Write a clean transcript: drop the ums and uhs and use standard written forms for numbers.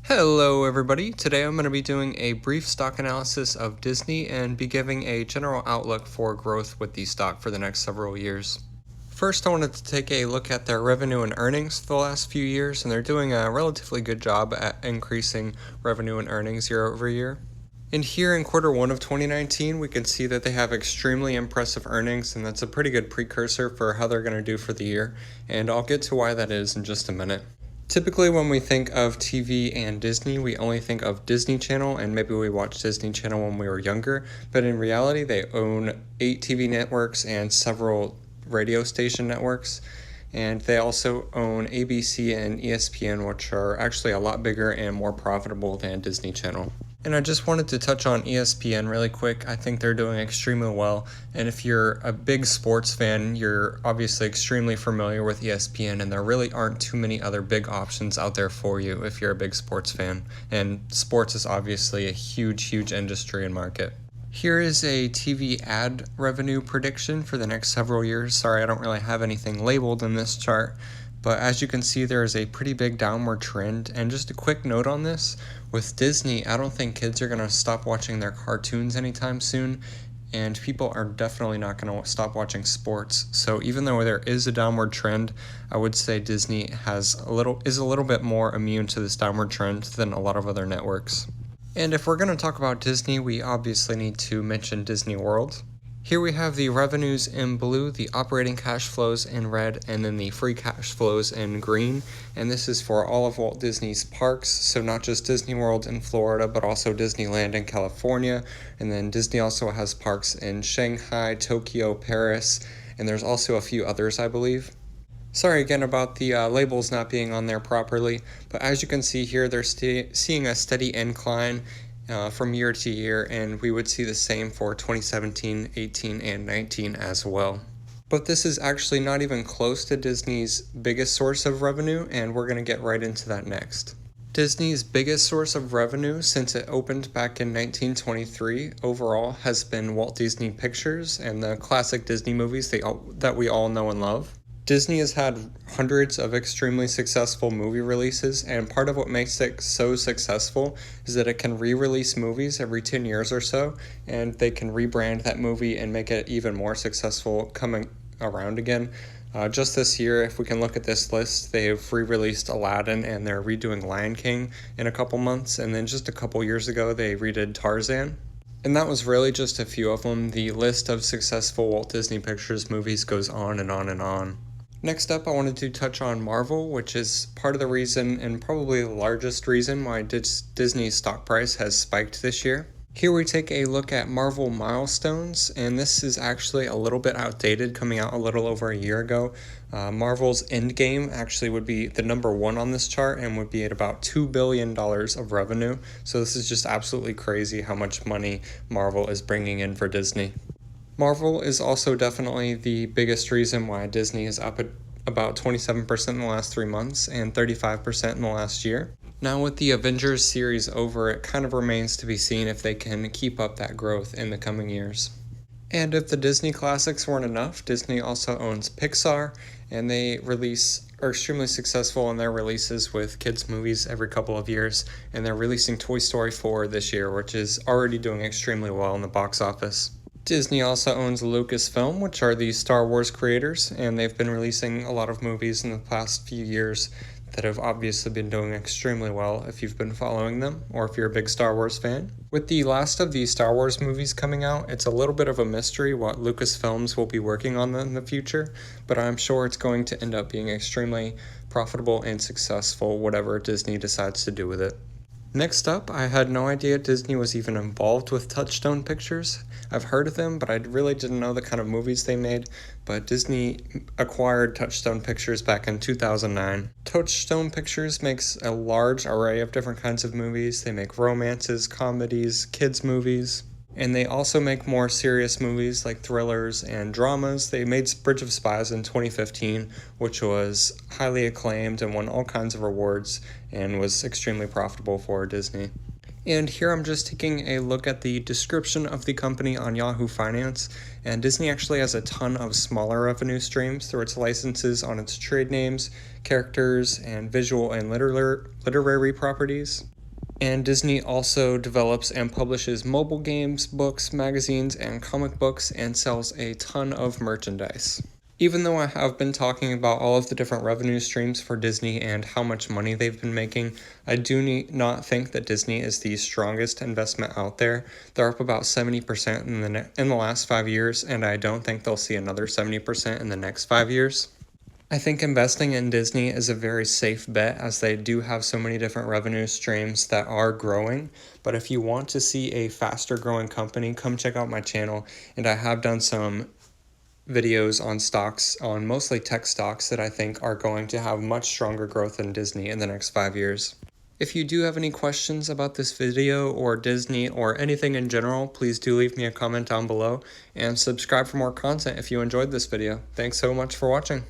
Hello everybody, today I'm going to be doing a brief stock analysis of Disney and be giving a general outlook for growth with the stock for the next several years. First, I wanted to take a look at their revenue and earnings for the last few years, and they're doing a relatively good job at increasing revenue and earnings year over year. And here in quarter one of 2019, we can see that they have extremely impressive earnings, and that's a pretty good precursor for how they're going to do for the year, and I'll get to why that is in just a minute. Typically, when we think of TV and Disney, we only think of Disney Channel, and maybe we watched Disney Channel when we were younger, but in reality, they own 8 TV networks and several radio station networks, and they also own ABC and ESPN, which are actually a lot bigger and more profitable than Disney Channel. And I just wanted to touch on ESPN really quick. I think they're doing extremely well. And if you're a big sports fan, you're obviously extremely familiar with ESPN, and there really aren't too many other big options out there for you if you're a big sports fan. And sports is obviously a huge industry and market. Here is a TV ad revenue prediction for the next several years. Sorry, I don't really have anything labeled in this chart. But as you can see, there is a pretty big downward trend. And just a quick note on this, with Disney, I don't think kids are going to stop watching their cartoons anytime soon, and people are definitely not going to stop watching sports. So even though there is a downward trend, I would say Disney is a little bit more immune to this downward trend than a lot of other networks. And if we're going to talk about Disney, we obviously need to mention Disney World. Here we have the revenues in blue, the operating cash flows in red, and then the free cash flows in green. And this is for all of Walt Disney's parks, so not just Disney World in Florida, but also Disneyland in California. And then Disney also has parks in Shanghai, Tokyo, Paris, and there's also a few others, I believe. Sorry again about the labels not being on there properly, but as you can see here, they're seeing a steady incline from year to year, and we would see the same for 2017, 18, and 19 as well. But this is actually not even close to Disney's biggest source of revenue, and we're going to get right into that next. Disney's biggest source of revenue since it opened back in 1923 overall has been Walt Disney Pictures and the classic Disney movies that we all know and love. Disney has had hundreds of extremely successful movie releases, and part of what makes it so successful is that it can re-release movies every 10 years or so, and they can rebrand that movie and make it even more successful coming around again. Just this year, if we can look at this list, they've re-released Aladdin and they're redoing Lion King in a couple months, and then just a couple years ago they redid Tarzan. And that was really just a few of them. The list of successful Walt Disney Pictures movies goes on and on and on. Next up, I wanted to touch on Marvel, which is part of the reason, and probably the largest reason, why Disney's stock price has spiked this year. Here we take a look at Marvel milestones, and this is actually a little bit outdated, coming out a little over a year ago. Marvel's Endgame actually would be the number one on this chart and would be at about $2 billion of revenue. So this is just absolutely crazy how much money Marvel is bringing in for Disney. Marvel is also definitely the biggest reason why Disney is up at about 27% in the last 3 months and 35% in the last year. Now with the Avengers series over, it kind of remains to be seen if they can keep up that growth in the coming years. And if the Disney classics weren't enough, Disney also owns Pixar, and they are extremely successful in their releases with kids movies every couple of years, and they're releasing Toy Story 4 this year, which is already doing extremely well in the box office. Disney also owns Lucasfilm, which are the Star Wars creators, and they've been releasing a lot of movies in the past few years that have obviously been doing extremely well if you've been following them, or if you're a big Star Wars fan. With the last of these Star Wars movies coming out, it's a little bit of a mystery what Lucasfilms will be working on in the future, but I'm sure it's going to end up being extremely profitable and successful, whatever Disney decides to do with it. Next up, I had no idea Disney was even involved with Touchstone Pictures. I've heard of them, but I really didn't know the kind of movies they made, but Disney acquired Touchstone Pictures back in 2009. Touchstone Pictures makes a large array of different kinds of movies. They make romances, comedies, kids movies, and they also make more serious movies like thrillers and dramas. They made Bridge of Spies in 2015, which was highly acclaimed and won all kinds of awards and was extremely profitable for Disney. And here I'm just taking a look at the description of the company on Yahoo Finance, and Disney actually has a ton of smaller revenue streams through its licenses on its trade names, characters, and visual and literary properties. And Disney also develops and publishes mobile games, books, magazines, and comic books, and sells a ton of merchandise. Even though I have been talking about all of the different revenue streams for Disney and how much money they've been making, I do not think that Disney is the strongest investment out there. They're up about 70% in the last 5 years, and I don't think they'll see another 70% in the next 5 years. I think investing in Disney is a very safe bet as they do have so many different revenue streams that are growing. But if you want to see a faster growing company, come check out my channel. And I have done some videos on stocks, on mostly tech stocks that I think are going to have much stronger growth than Disney in the next 5 years. If you do have any questions about this video or Disney or anything in general, please do leave me a comment down below and subscribe for more content if you enjoyed this video. Thanks so much for watching.